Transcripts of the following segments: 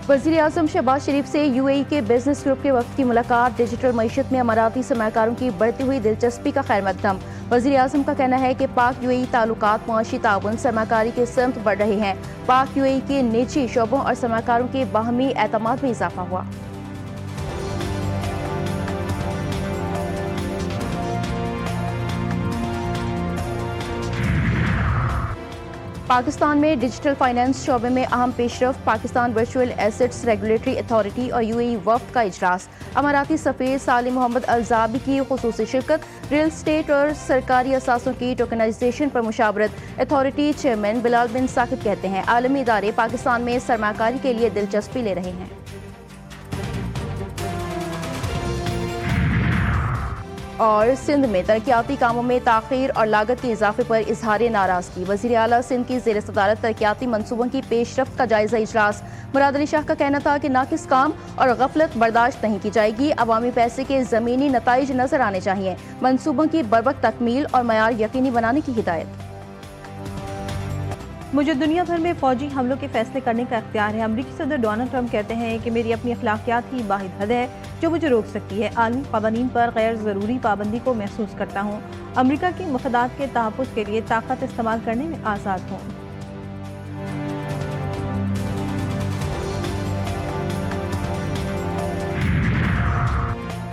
वज़ीर आज़म शहबाज शरीफ से UAE के बिजनेस ग्रुप के वक्त की मुलाकात। डिजिटल मईशत में अमाराती सरमाकारों की बढ़ती हुई दिलचस्पी का खैर मकदम। वज़ीर आज़म का कहना है कि पाक UAE ताल्लुकात मुआशी ताउन सरमाकारी के समत बढ़ रहे हैं। पाक UAE के निजी शोबों और सरमाकारों के बाहमी एतमाद में इजाफा हुआ। पाकिस्तान में डिजिटल फाइनेंस शोबे में अहम पेशरफ। Pakistan virtual assets regulatory authority और UAE वफ्द का इजलास। अमाराती सफ़ीर सालिम मोहम्मद अलजाबी की खुसूसी शिरकत। रियल स्टेट और सरकारी असासों की टोकनाइजेशन पर मुशावरत। अथॉरिटी चेयरमैन बिलाल बिन साकिब कहते हैं आलमी इदारे पाकिस्तान में सरमाकारी के लिए दिलचस्पी ले रहे हैं। और सिंध में तरक्याती कामों में ताख़ीर और लागत के इजाफे पर इजहार नाराजगी। वज़ीर आला सिंध की ज़ेर सदारत तरक्याती मनसूबों की पेशरफ्त का जायजा इजलास। मुराद अली शाह का कहना था कि नाकिस काम और गफलत बर्दाश्त नहीं की जाएगी। अवामी पैसे के ज़मीनी नताइज नजर आने चाहिए। मनसूबों की बरवक्त तकमील और मयार यकीनी बनाने की हिदायत। मुझे दुनिया भर में फौजी हमलों के फैसले करने का इख्तियार है। अमरीकी सदर डोनाल्ड ट्रंप कहते हैं कि मेरी अपनी अखलाकियात ही वाहिद हद है जो मुझे रोक सकती है। आलमी क़वानीन पर गैर ज़रूरी पाबंदी को महसूस करता हूँ। अमरीका की मफादात के तहफ़्फ़ुज़ के लिए ताकत इस्तेमाल करने में आज़ाद हूँ।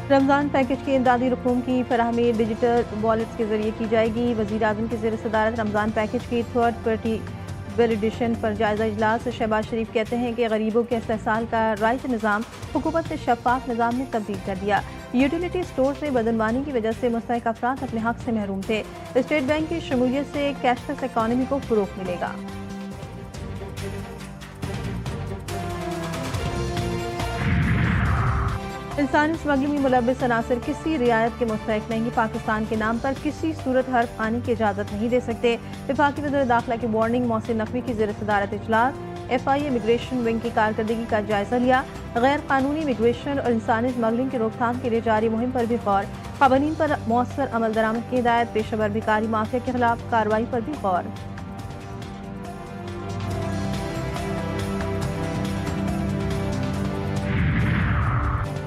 रमज़ान पैकेज की इमदादी रकूम की फराहमी डिजिटल वॉलेट्स के जरिए की जाएगी। वज़ीर आज़म की ज़ेर सदारत रमज़ान पैकेज की थर्ड पार्टी वैलिडेशन पर जायजा इजलास। शहबाज शरीफ कहते हैं कि गरीबों के इस्तेहसाल का राइट निज़ाम हुकूमत ने शफ़ाफ निज़ाम में तब्दील कर दिया। यूटिलिटी स्टोर में बदनवानी की वजह से मुस्तहिक अफराद अपने हक से महरूम थे। स्टेट बैंक की शमूलियत से कैशलेस इकॉनमी को फ़रोग़ मिलेगा। इंसानी स्मगलिंग में मुलव्वस अनासर किसी रियायत के मुस्तहिक नहीं। पाकिस्तान के नाम पर किसी सूरत हर्फ आने की इजाज़त नहीं दे सकते। वफाकी वज़ीर दाखिला की वार्निंग। मोहसिन नकवी की ज़ेर सदारत इजलास। FI इमिग्रेशन विंग की कारकर्दगी का जायजा लिया। गैर कानूनी इमिग्रेशन और इंसानी स्मगलिंग की रोकथाम के लिए जारी मुहिम पर भी गौर। क़वानीन पर मौसर अमल दरामद की हिदायत। पेशेवर भिखारी माफिया के खिलाफ कार्रवाई पर भी गौर।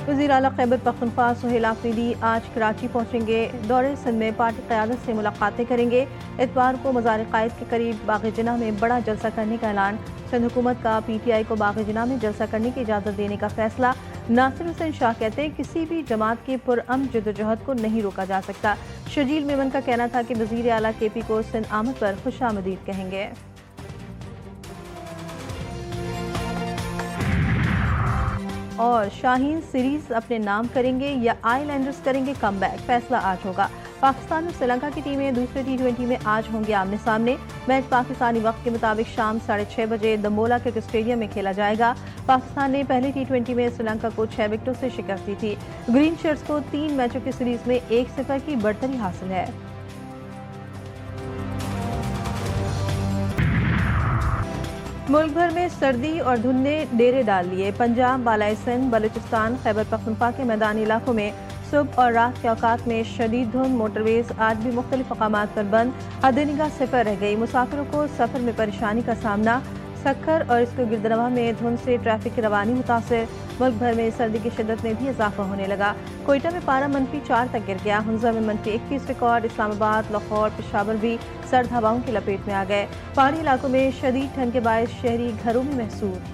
वज़ीर आला खैबर पख्तूनख्वा सुहेल आफरीदी आज कराची पहुंचेंगे। दौरे सिंध में पार्टी क़यादत से मुलाकातें करेंगे। इतवार को मज़ार क़ायद के करीब बाग़ जिना में बड़ा जलसा करने का ऐलान। सिंध हुकूमत का PTI को बाग़ जिना में जलसा करने की इजाज़त देने का फैसला। नासिर हुसैन शाह कहते हैं किसी भी जमात की पुरअमन जद्दोजहद को नहीं रोका जा सकता। शजील मेमन का कहना था कि वज़ीर आला KP को सिंध आमद पर खुशामदीद कहेंगे। और शाहीन सीरीज अपने नाम करेंगे या आइलैंडर्स करेंगे कमबैक, फैसला आज होगा। पाकिस्तान और श्रीलंका की टीमें दूसरे T20 में आज होंगे आमने सामने। मैच पाकिस्तानी वक्त के मुताबिक शाम 6:30 बजे दमोला क्रिकेट स्टेडियम में खेला जाएगा। पाकिस्तान ने पहले T20 में श्रीलंका को 6 विकेटों से शिकस्त दी थी। ग्रीन शर्ट्स को 3 मैचों की सीरीज में 1-0 की बढ़तरी हासिल है। मुल्क भर में सर्दी और धुंध ने डेरे डाल लिए। पंजाब, बालाई सिंध, बलूचिस्तान, खैबर पख्तूनख्वा के मैदानी इलाकों में सुबह और रात के औकात में शदीद धुंध। मोटरवेज आज भी मुख्तलिफ मकामात पर बंद। हद-ए-निगाह सिफर रह गई। मुसाफिरों को सफर में परेशानी का सामना। सक्खर और इसके गिरदरवा में धुंध से ट्रैफिक की रवानी मुतासिर। मुल्क भर में सर्दी की शिद्दत में भी इजाफा होने लगा। कोयटा में पारा -4 तक गिर गया। हुंजा में -21 रिकॉर्ड। इस्लामाबाद, लाहौर, पेशावर भी सर्द हवाओं की लपेट में आ गए। पहाड़ी इलाकों में शदीद ठंड के बायस शहरी घरों में महसूस।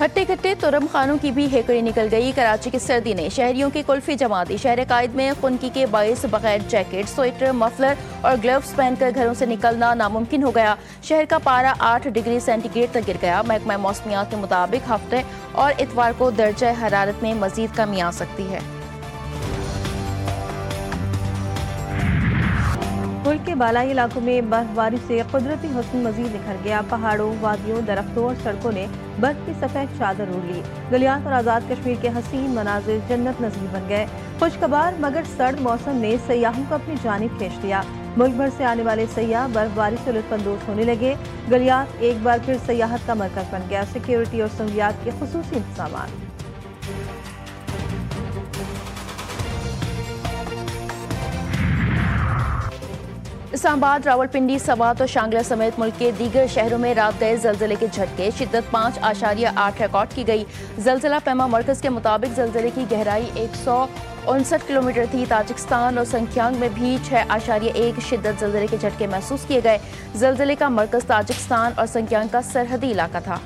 हट्टे कट्टे तुरम खानों की भी हेकड़ी निकल गई। कराची की सर्दी ने शहरियों की कुल्फी जमा दी। शहर कायद में खुनकी के बायस बगैर जैकेट, स्वेटर, मफलर और ग्लव्स पहनकर घरों से निकलना नामुमकिन हो गया। शहर का पारा 8 डिग्री सेंटीग्रेड तक गिर गया। महकमा मौसमियात के मुताबिक हफ्ते और इतवार को दर्जा हरारत में मजीद कमी आ सकती है। मुल्क के बालाई इलाकों में बर्फबारी से कुदरती हुस्न मजीद निखर गया। पहाड़ों, वादियों, दरख्तों और सड़कों ने बर्फ की सफेद चादर ओढ़ ली। गलियात और आज़ाद कश्मीर के हसीन मनाजिर जन्नत नज़ीर बन गए। खुशगवार मगर सर्द मौसम ने सयाहों को अपनी जानिब खींच लिया। मुल्क भर से आने वाले सयाह बर्फबारी से लुत्फानंदोज होने लगे। गलियात एक बार फिर सयाहत का मरकज बन गया। सिक्योरिटी और सहूलियात के खुसूसी इंतजाम। اسلام آباد، راولپنڈی، سوات اور شانگلہ سمیت ملک کے دیگر شہروں میں رات گئے زلزلے کے جھٹکے، شدت 5.8 ریکارڈ کی گئی۔ زلزلہ پیما مرکز کے مطابق زلزلے کی گہرائی 159 کلومیٹر تھی۔ تاجکستان اور سنکیانگ میں بھی 6.1 شدت زلزلے کے جھٹکے محسوس کیے گئے۔ زلزلے کا مرکز تاجکستان اور سنکیانگ کا سرحدی علاقہ تھا۔